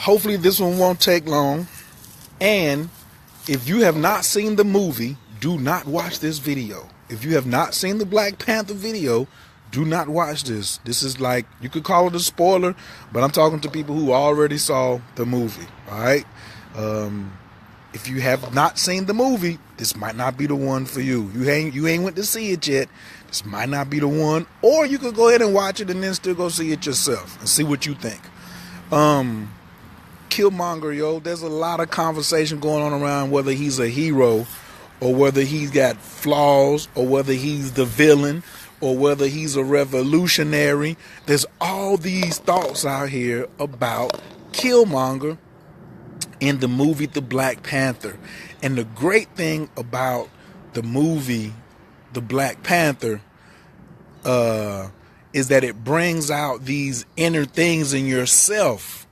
hopefully this one won't take long. And if you have not seen the movie, do not watch this video. If you have not seen the Black Panther video, do not watch this. This is like, you could call it a spoiler, but I'm talking to people who already saw the movie. All right. If you have not seen the movie, this might not be the one for you. You ain't went to see it yet. This might not be the one. Or you could go ahead and watch it and then still go see it yourself and see what you think. Killmonger, yo, there's a lot of conversation going on around whether he's a hero or whether he's got flaws or whether he's the villain or whether he's a revolutionary. There's all these thoughts out here about Killmonger in the movie The Black Panther. And the great thing about the movie The Black Panther is that it brings out these inner things in yourself.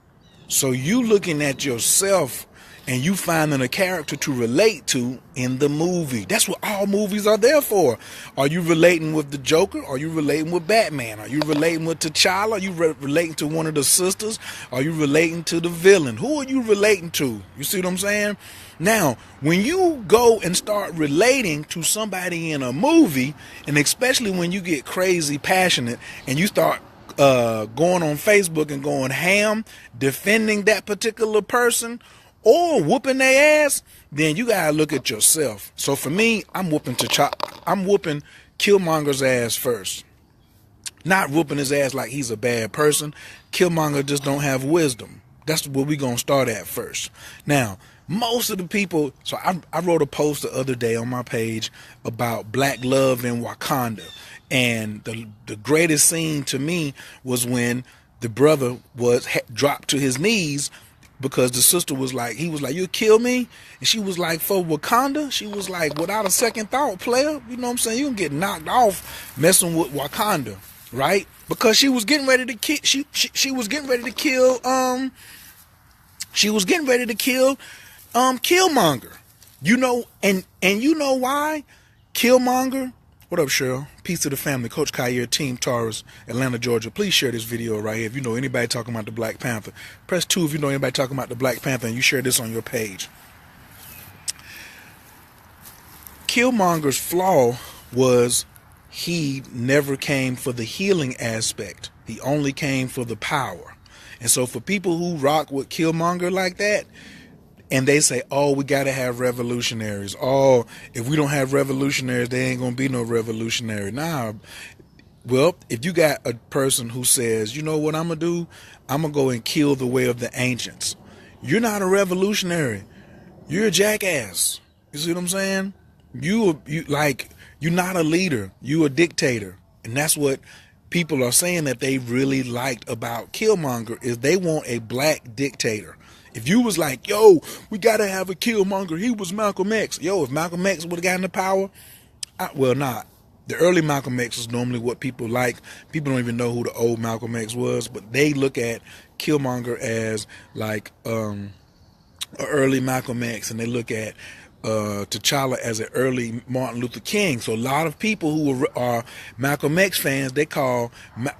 So you looking at yourself and you finding a character to relate to in the movie. That's what all movies are there for. Are you relating with the Joker? Are you relating with Batman? Are you relating with T'Challa? Are you relating to one of the sisters? Are you relating to the villain? Who are you relating to? You see what I'm saying? Now, when you go and start relating to somebody in a movie, and especially when you get crazy passionate and you start going on Facebook and going ham, defending that particular person, or whooping their ass, then you gotta look at yourself. So for me, I'm whooping Killmonger's ass first. Not whooping his ass like he's a bad person. Killmonger just don't have wisdom. That's what we gonna start at first. Now, most of the people, so I wrote a post the other day on my page about black love in Wakanda. And the greatest scene to me was when the brother was dropped to his knees because the sister was like, he was like, "You kill me?" And she was like, "For Wakanda?" She was like, without a second thought, player. You know what I'm saying? You can get knocked off messing with Wakanda, right? Because she was getting ready to kill. She was getting ready to kill. She was getting ready to kill Killmonger. You know, and you know why? Killmonger. What up, Cheryl? Peace to the family. Coach Khayr, Team Taurus, Atlanta, Georgia. Please share this video right here. If you know anybody talking about the Black Panther, press 2 if you know anybody talking about the Black Panther and you share this on your page. Killmonger's flaw was he never came for the healing aspect. He only came for the power. And so for people who rock with Killmonger like that, and they say, "Oh, we got to have revolutionaries. Oh, if we don't have revolutionaries, there ain't going to be no revolutionary." Nah. Well, if you got a person who says, "You know what I'm going to do? I'm going to go and kill the way of the ancients." You're not a revolutionary. You're a jackass. You see what I'm saying? You're not a leader. You're a dictator. And that's what people are saying that they really liked about Killmonger is they want a black dictator. If you was like, "Yo, we got to have a Killmonger. He was Malcolm X." Yo, if Malcolm X would have gotten the power, not. The early Malcolm X is normally what people like. People don't even know who the old Malcolm X was, but they look at Killmonger as like an early Malcolm X, and they look at T'Challa as an early Martin Luther King. So a lot of people who are Malcolm X fans, they call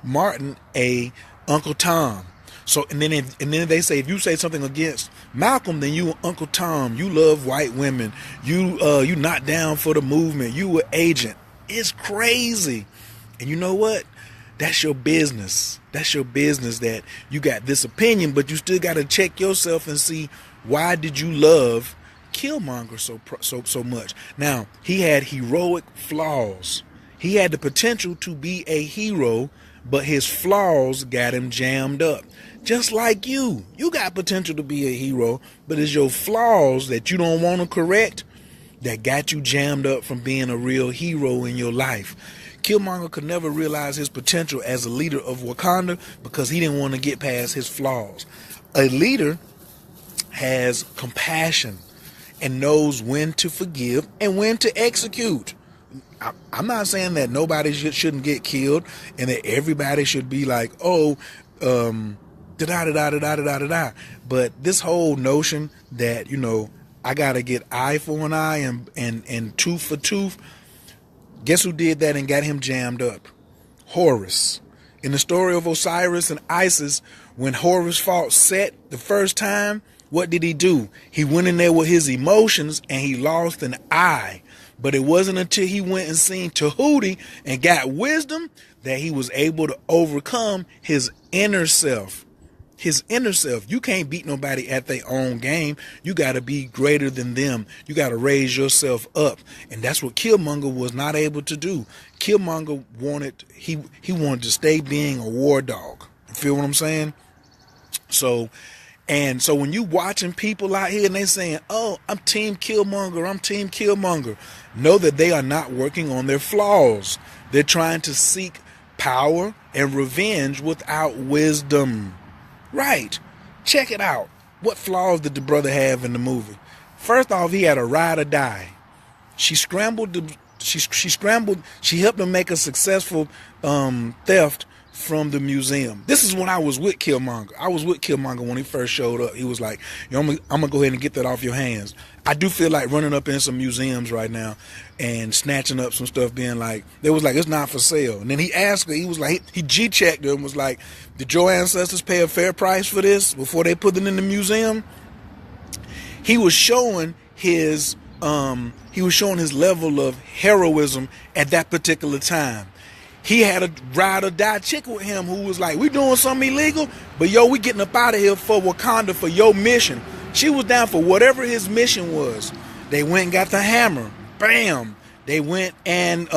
Martin a Uncle Tom. So and then they say if you say something against Malcolm, then you Uncle Tom. You love white women. You not down for the movement. You an agent. It's crazy. And you know what? That's your business. That's your business that you got this opinion, but you still got to check yourself and see why did you love Killmonger so much. Now, he had heroic flaws. He had the potential to be a hero, but his flaws got him jammed up. Just like you got potential to be a hero, but it's your flaws that you don't want to correct that got you jammed up from being a real hero in your life. Killmonger could never realize his potential as a leader of Wakanda because he didn't want to get past his flaws. A leader has compassion and knows when to forgive and when to execute. I'm not saying that nobody shouldn't get killed and that everybody should be like, "Oh, da-da-da-da-da-da-da-da-da." But this whole notion that, I got to get eye for an eye and tooth for tooth, guess who did that and got him jammed up? Horus. In the story of Osiris and Isis, When Horus fought Set the first time, what did he do? He went in there with his emotions and he lost an eye. But it wasn't until he went and seen Tahuti and got wisdom that he was able to overcome his inner self. His inner self. You can't beat nobody at their own game. You got to be greater than them. You got to raise yourself up. And that's what Killmonger was not able to do. Killmonger wanted, he wanted to stay being a war dog. You feel what I'm saying? So when you watching people out here and they saying, oh, I'm Team Killmonger, I'm Team Killmonger, know that they are not working on their flaws. They're trying to seek power and revenge without wisdom. Right. Check it out. What flaws did the brother have in the movie? First off, he had a ride or die. She scrambled. She helped him make a successful theft from the museum. This is when I was with Killmonger. I was with Killmonger when he first showed up. He was like, I'm gonna go ahead and get that off your hands. I do feel like running up in some museums right now and snatching up some stuff, being like, they was like, it's not for sale. And then he asked her, he was like, he G-checked her and was like, did your ancestors pay a fair price for this before they put it in the museum? He was showing his level of heroism at that particular time. He had a ride or die chick with him who was like, we doing something illegal, but yo, we getting up out of here for Wakanda for your mission. She was down for whatever his mission was. They went and got the hammer. Bam. They went and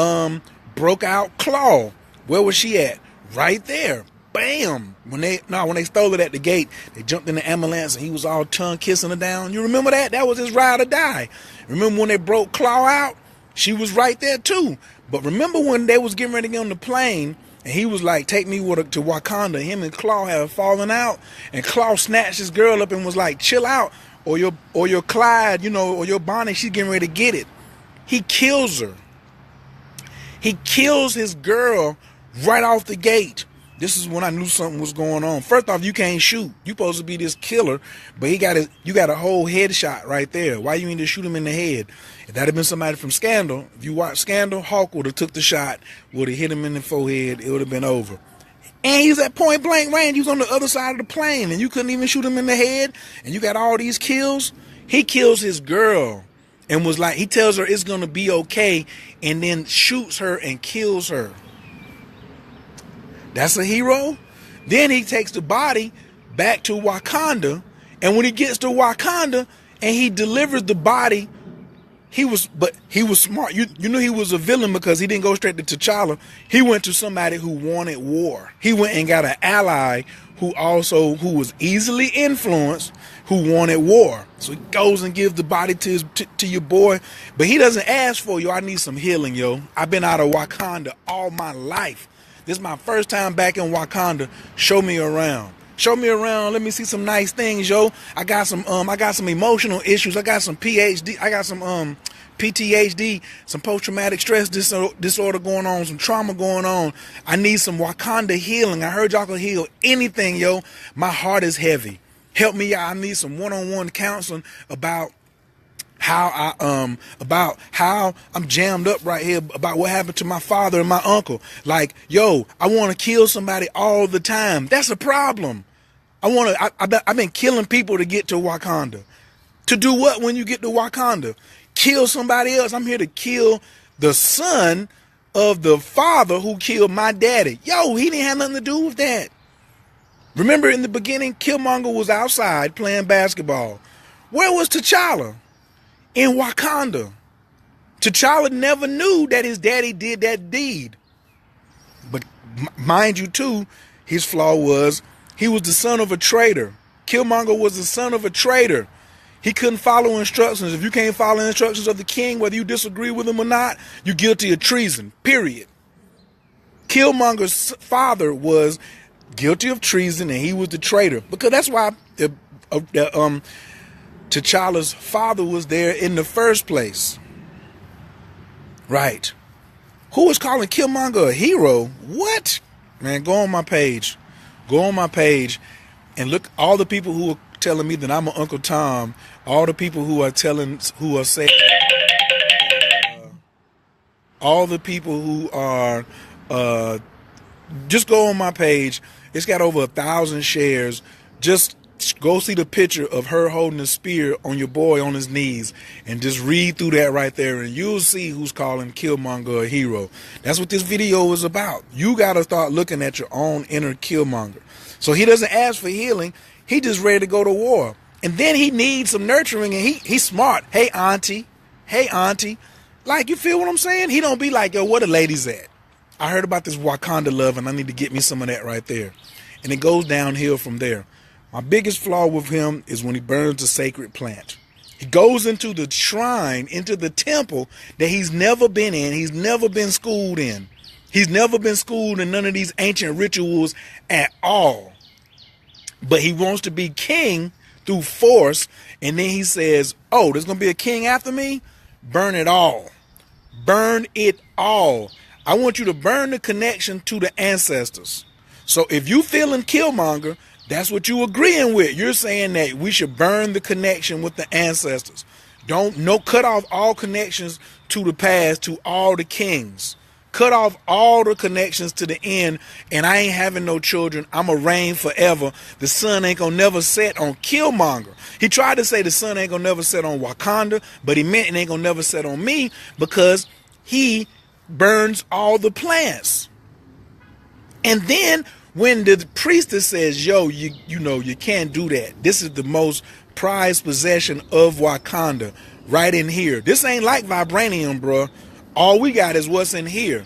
broke out Claw. Where was she at? Right there. Bam. When they stole it at the gate, they jumped in the ambulance and he was all tongue kissing her down. You remember that? That was his ride or die. Remember when they broke Claw out? She was right there too. But remember when they was getting ready to get on the plane and he was like, take me to Wakanda. Him and Claw had fallen out and Claw snatched his girl up and was like, chill out, or your Clyde, or your Bonnie, she's getting ready to get it. He kills her. He kills his girl right off the gate. This is when I knew something was going on. First off, you can't shoot. You supposed to be this killer, but you got a whole headshot right there. Why you ain't just shoot him in the head? If that had been somebody from Scandal, if you watch Scandal, Hawk would have took the shot, would have hit him in the forehead, it would have been over. And he's at point blank range. He was on the other side of the plane, and you couldn't even shoot him in the head, and you got all these kills. He kills his girl and was like, he tells her it's going to be okay, and then shoots her and kills her. That's a hero. Then he takes the body back to Wakanda, and when he gets to Wakanda and he delivers the body, he was smart. You knew he was a villain because he didn't go straight to T'Challa. He went to somebody who wanted war. He went and got an ally who was easily influenced, who wanted war. So he goes and gives the body to your boy, but he doesn't ask for, yo, I need some healing, yo. I've been out of Wakanda all my life. This is my first time back in Wakanda. Show me around. Show me around. Let me see some nice things, yo. I got some emotional issues. I got some PhD. I got some PTSD, some post-traumatic stress disorder going on, some trauma going on. I need some Wakanda healing. I heard y'all can heal anything, yo. My heart is heavy. Help me out. I need some one-on-one counseling about how I'm jammed up right here about what happened to my father and my uncle. Like, yo, I want to kill somebody all the time. That's a problem. I've been killing people to get to Wakanda. To do what when you get to Wakanda? Kill somebody else. I'm here to kill the son of the father who killed my daddy. Yo, he didn't have nothing to do with that. Remember in the beginning, Killmonger was outside playing basketball. Where was T'Challa? In Wakanda. T'Challa never knew that his daddy did that deed. But mind you too, his flaw was he was the son of a traitor. Killmonger was the son of a traitor. He couldn't follow instructions. If you can't follow instructions of the king, whether you disagree with him or not, you're guilty of treason, period. Killmonger's father was guilty of treason and he was the traitor. Because that's why T'Challa's father was there in the first place. Right. Who is calling Killmonger a hero? What? Man, go on my page. Go on my page and look all the people who are telling me that I'm an Uncle Tom, all the people who are saying, all the people who are, just go on my page It's got over 1,000 shares. Just go see the picture of her holding a spear on your boy on his knees and just read through that right there, and you'll see who's calling Killmonger a hero. That's what this video is about. You got to start looking at your own inner Killmonger. So he doesn't ask for healing. He just ready to go to war. And then he needs some nurturing, and he's smart. Hey, auntie. Hey, auntie. Like, you feel what I'm saying? He don't be like, yo, where the ladies at? I heard about this Wakanda love, and I need to get me some of that right there. And it goes downhill from there. My biggest flaw with him is when he burns the sacred plant. He goes into the shrine, into the temple that he's never been in. He's never been schooled in. He's never been schooled in none of these ancient rituals at all. But he wants to be king through force, and then he says, oh, there's going to be a king after me? Burn it all. Burn it all. I want you to burn the connection to the ancestors. So if you feeling Killmonger, that's what you agreeing with. You're saying that we should burn the connection with the ancestors. Cut off all connections to the past, to all the kings. Cut off all the connections to the end, and I ain't having no children. I'ma reign forever. The sun ain't gonna never set on Killmonger. He tried to say the sun ain't gonna never set on Wakanda, but he meant it ain't gonna never set on me, because he burns all the plants. And then when the priestess says, yo, you know, you can't do that. This is the most prized possession of Wakanda right in here. This ain't like vibranium, bro. All we got is what's in here.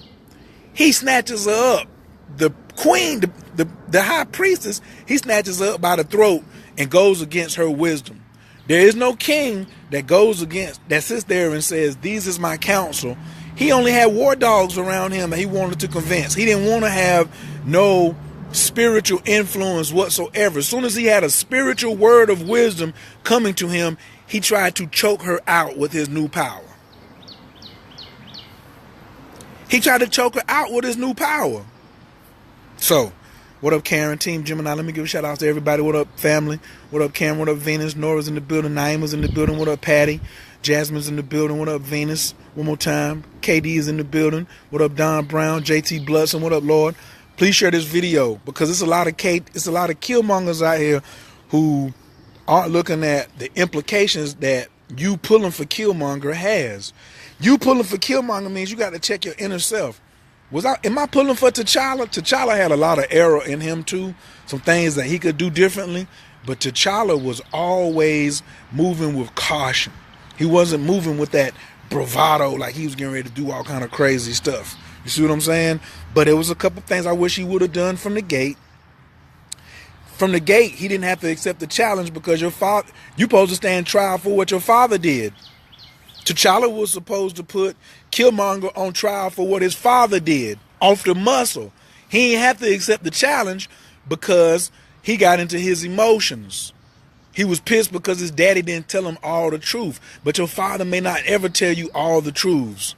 He snatches her up. The queen, the high priestess, he snatches her up by the throat and goes against her wisdom. There is no king that sits there and says, these is my counsel. He only had war dogs around him that he wanted to convince. He didn't want to have no spiritual influence whatsoever. As soon as he had a spiritual word of wisdom coming to him, he tried to choke her out with his new power. He tried to choke her out with his new power. So, what up, Karen, Team Gemini? Let me give a shout out to everybody. What up, family? What up, Karen? What up, Venus? Nora's in the building. Naima's in the building. What up, Patty? Jasmine's in the building. What up, Venus? One more time. KD is in the building. What up, Don Brown? JT Bludson. What up, Lord? Please share this video, because it's a lot of Killmongers out here who aren't looking at the implications that you pulling for Killmonger has. You pulling for Killmonger means you got to check your inner self. Am I pulling for T'Challa? T'Challa had a lot of error in him too, some things that he could do differently, but T'Challa was always moving with caution. He wasn't moving with that bravado like he was getting ready to do all kind of crazy stuff. You see what I'm saying? But it was a couple things I wish he would have done from the gate. From the gate, he didn't have to accept the challenge, because you're supposed to stand trial for what your father did. T'Challa was supposed to put Killmonger on trial for what his father did, off the muscle. He didn't have to accept the challenge because he got into his emotions. He was pissed because his daddy didn't tell him all the truth. But your father may not ever tell you all the truths.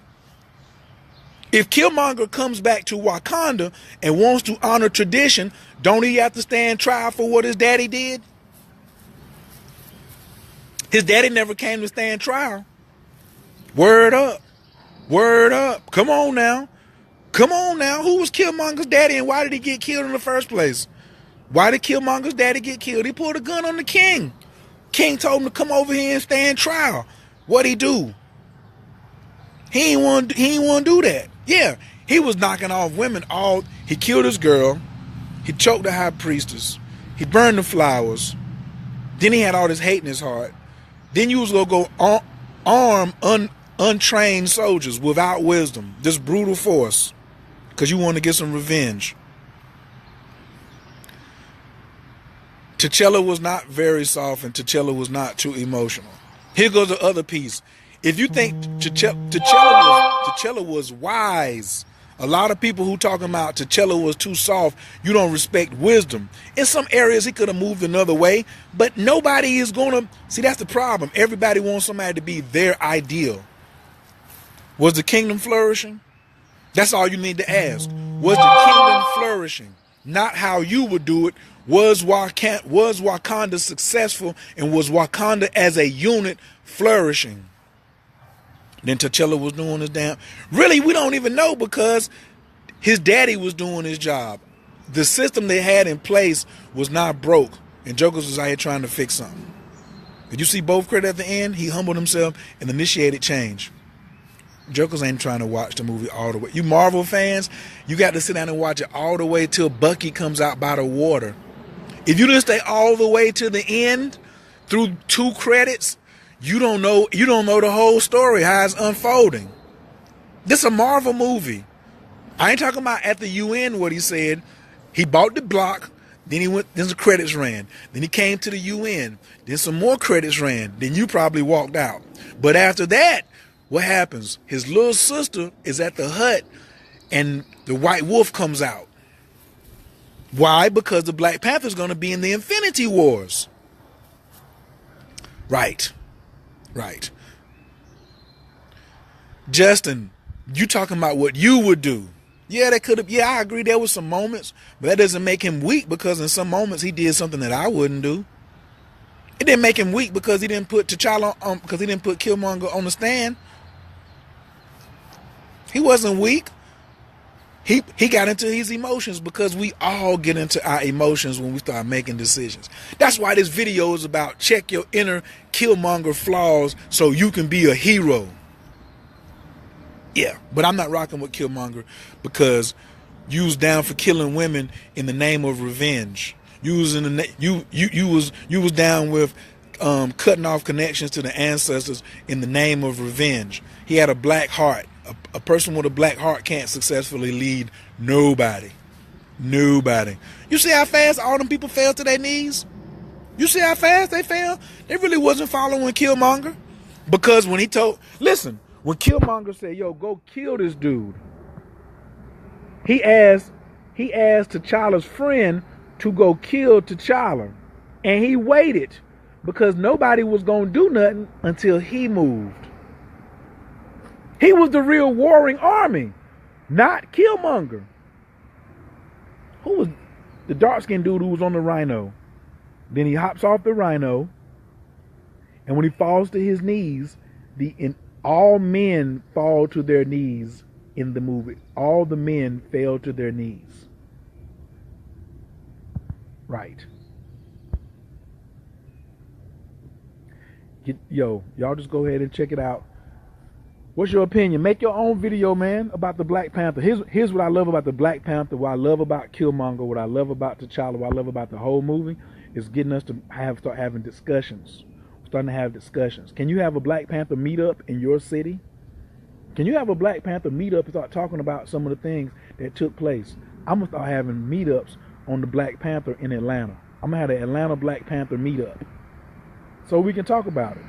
If Killmonger comes back to Wakanda and wants to honor tradition, don't he have to stand trial for what his daddy did? His daddy never came to stand trial. Word up. Word up. Come on now. Come on now. Who was Killmonger's daddy, and why did he get killed in the first place? Why did Killmonger's daddy get killed? He pulled a gun on the king. King told him to come over here and stand trial. What'd he do? He ain't want to do that. Yeah, he was knocking off women. He killed his girl. He choked the high priestess. He burned the flowers. Then he had all this hate in his heart. Then you was going to go arm untrained soldiers without wisdom. Just brutal force. Because you want to get some revenge. T'Challa was not very soft, and T'Challa was not too emotional. Here goes the other piece. If you think T'Challa was wise, a lot of people who talking about T'Challa was too soft, you don't respect wisdom. In some areas, he could have moved another way, but nobody is going to... See, that's the problem. Everybody wants somebody to be their ideal. Was the kingdom flourishing? That's all you need to ask. Was the kingdom flourishing? Not how you would do it. Was Wakanda successful, and was Wakanda as a unit flourishing? Then T'Challa was doing his damn... Really, we don't even know, because his daddy was doing his job. The system they had in place was not broke, and Jokers was out here trying to fix something. Did you see both credit at the end? He humbled himself and initiated change. Jokers ain't trying to watch the movie all the way. You Marvel fans, you got to sit down and watch it all the way till Bucky comes out by the water. If you didn't stay all the way to the end through 2 credits, you don't know the whole story, how it's unfolding. This is a Marvel movie. I ain't talking about at the UN what he said. He bought the block, then the credits ran. Then he came to the UN. Then some more credits ran. Then you probably walked out. But after that, what happens? His little sister is at the hut and the White Wolf comes out. Why? Because the Black Panther's going to be in the Infinity Wars. Right. Justin, you talking about what you would do. Yeah, I agree there was some moments, but that doesn't make him weak, because in some moments he did something that I wouldn't do. It didn't make him weak because he didn't put T'Challa because he didn't put Killmonger on the stand. He wasn't weak. He got into his emotions, because we all get into our emotions when we start making decisions. That's why this video is about check your inner Killmonger flaws so you can be a hero. Yeah, but I'm not rocking with Killmonger because you was down for killing women in the name of revenge. You was down with cutting off connections to the ancestors in the name of revenge. He had a black heart. A person with a black heart can't successfully lead nobody. You see how fast all them people fell to their knees? You see how fast they fell? They really wasn't following Killmonger. Because when when Killmonger said, yo, go kill this dude, he asked T'Challa's friend to go kill T'Challa. And he waited because nobody was going to do nothing until he moved. He was the real warring army, not Killmonger. Who was the dark-skinned dude who was on the Rhino? Then he hops off the Rhino, and when he falls to his knees, all men fall to their knees in the movie. All the men fell to their knees. Right. Y'all just go ahead and check it out. What's your opinion? Make your own video, man, about the Black Panther. Here's what I love about the Black Panther, what I love about Killmonger, what I love about T'Challa, what I love about the whole movie is getting us to start having discussions. Starting to have discussions. Can you have a Black Panther meetup in your city? Can you have a Black Panther meetup and start talking about some of the things that took place? I'm going to start having meetups on the Black Panther in Atlanta. I'm going to have the Atlanta Black Panther meetup so we can talk about it.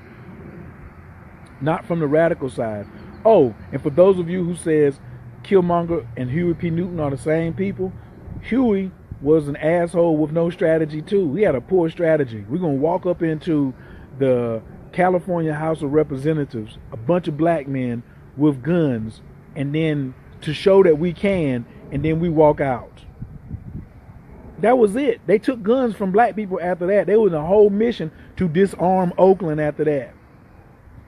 Not from the radical side. Oh, and for those of you who says Killmonger and Huey P. Newton are the same people, Huey was an asshole with no strategy too. He had a poor strategy. We're going to walk up into the California House of Representatives, a bunch of black men with guns, and then to show that we can, and then we walk out. That was it. They took guns from black people after that. There was a whole mission to disarm Oakland after that.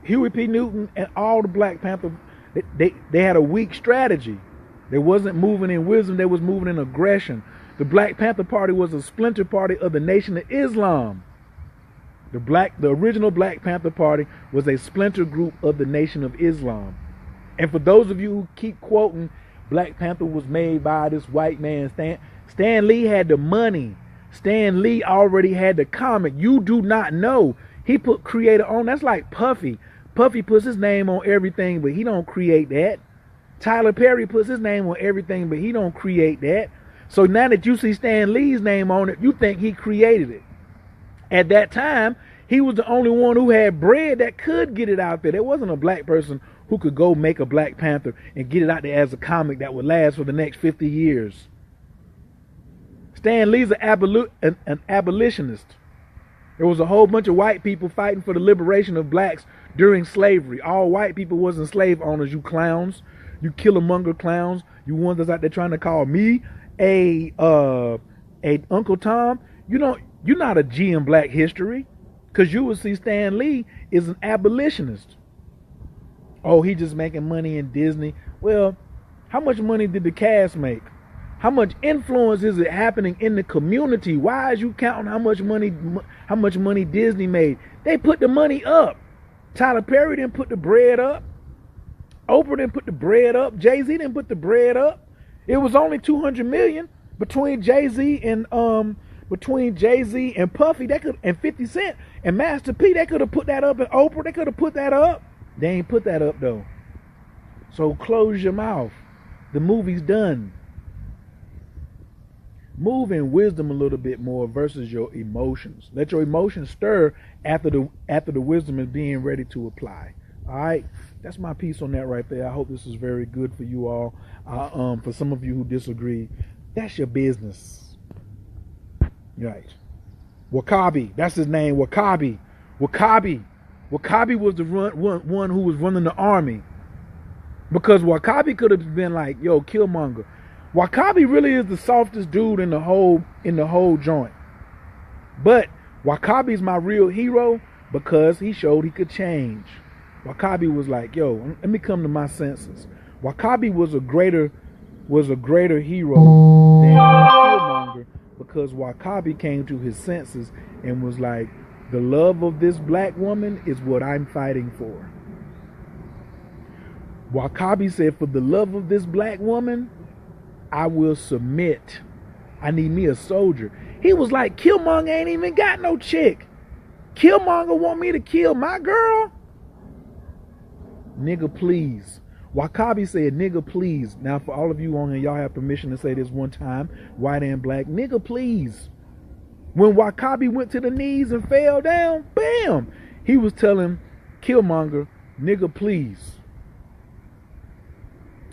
Huey P. Newton and all the Black Panther, they had a weak strategy. They wasn't moving in wisdom, they was moving in aggression. The Black Panther Party was a splinter party of the Nation of Islam. The original Black Panther Party was a splinter group of the Nation of Islam. And for those of you who keep quoting, Black Panther was made by this white man, Stan Lee had the money. Stan Lee already had the comic. You do not know. He put creator on. That's like Puffy. Puffy puts his name on everything, but he don't create that. Tyler Perry puts his name on everything, but he don't create that. So now that you see Stan Lee's name on it, you think he created it. At that time, he was the only one who had bread that could get it out there. There wasn't a black person who could go make a Black Panther and get it out there as a comic that would last for the next 50 years. Stan Lee's an abolitionist. There was a whole bunch of white people fighting for the liberation of blacks during slavery. All white people wasn't slave owners, you clowns. You Killmonger clowns. You ones that's out there trying to call me a Uncle Tom. You're not a G in black history. Because you would see Stan Lee is an abolitionist. Oh, he just making money in Disney. Well, how much money did the cast make? How much influence is it happening in the community? Why is you counting how much money Disney made? They put the money up. Tyler Perry didn't put the bread up. Oprah didn't put the bread up. Jay-Z didn't put the bread up. It was only $200 million between Jay-Z and Puffy, they could, and 50 Cent and Master P. They could have put that up, and Oprah, they could have put that up. They ain't put that up though. So close your mouth. The movie's done. Move in wisdom a little bit more versus your emotions. Let your emotions stir after the wisdom is being ready to apply. All right, that's my piece on that right there. I hope this is very good for you all. For some of you who disagree, that's your business. Right. Wakabi, that's his name. Wakabi was the one who was running the army. Because Wakabi could have been like, yo, Killmonger. Wakabi really is the softest dude in the whole joint. But Wakabi's my real hero because he showed he could change. Wakabi was like, yo, let me come to my senses. Wakabi was a greater hero than Killmonger because Wakabi came to his senses and was like, the love of this black woman is what I'm fighting for. Wakabi said, for the love of this black woman, I will submit. I need me a soldier. He was like, Killmonger ain't even got no chick. Killmonger want me to kill my girl? Nigga, please. Wakabi said, nigga, please. Now, for all of you on here, y'all have permission to say this one time, white and black. Nigga, please. When Wakabi went to the knees and fell down, bam! He was telling Killmonger, nigga, please.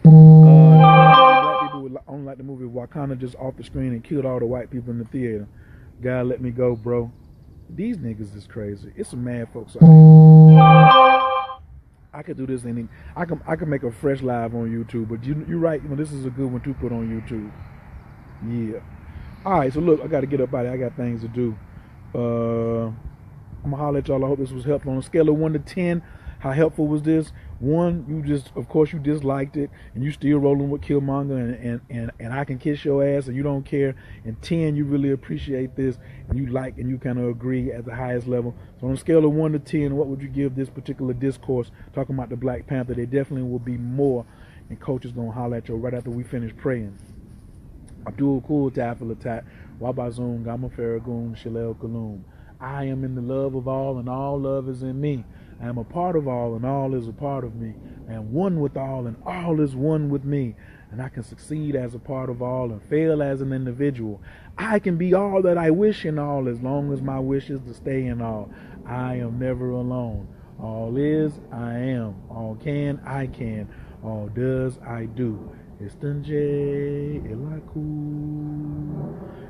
Black people would only like the movie Wakanda just off the screen and killed all the white people in the theater. God, let me go, bro. These niggas is crazy. It's some mad folks out here. I could do this and I can make a fresh live on YouTube, but you're right. You know, this is a good one to put on YouTube. Yeah. All right. So look, I got to get up out of here. I got things to do. I'm gonna holler at y'all. I hope this was helpful. On a scale of 1 to 10, how helpful was this? 1, of course you disliked it, and you still rolling with Killmonger, and I can kiss your ass, and you don't care. And 10, you really appreciate this, and you like, and you kind of agree at the highest level. So on a scale of 1 to 10, what would you give this particular discourse talking about the Black Panther? There definitely will be more, and Coach is gonna holler at you right after we finish praying. Abdul Kul Tafilatat, Wabazun, Gama Faragun, Shalel Kalum. I am in the love of all, and all love is in me. I am a part of all, and all is a part of me. I am one with all, and all is one with me. And I can succeed as a part of all and fail as an individual. I can be all that I wish in all as long as my wish is to stay in all. I am never alone. All is, I am. All can, I can. All does, I do. Istanjay Ilaku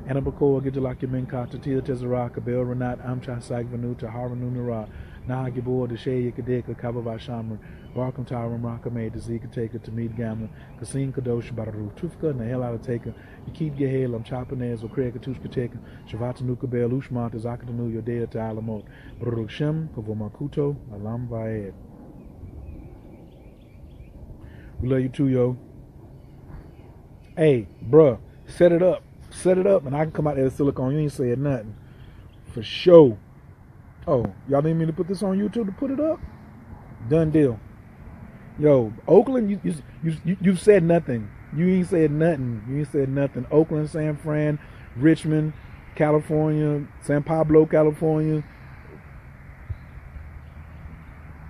Anabako Gijalaki Minka Tatia Tezaraka Bel Renat Amcha Sagvanu Taharanu Nara Nahagibor the Shay Kadeka Kababa Shamar Barkam Taram Rakame the Zika Taker to meet Gamma Kasim Kadosh Bararu Tufka and the hell out of taker Yakid Gahel Chapanez or Craig Tushka Taker Shavatanuka Bel Ushmat Zakatanu Yodea to Alamot Barukshem Kavomakuto Alam Vaed. We love you too, yo. Hey, bruh, set it up, and I can come out there with silicone. You ain't saying nothing, for sure. Oh, y'all need me to put this on YouTube to put it up? Done deal. Yo, Oakland, you've said nothing. You ain't said nothing. You ain't said nothing. Oakland, San Fran, Richmond, California, San Pablo, California.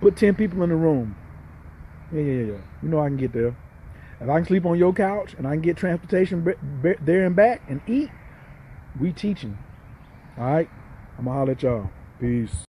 Put 10 people in the room. Yeah. You know I can get there. If I can sleep on your couch and I can get transportation there and back and eat, we teaching. All right? I'm going to holler at y'all. Peace.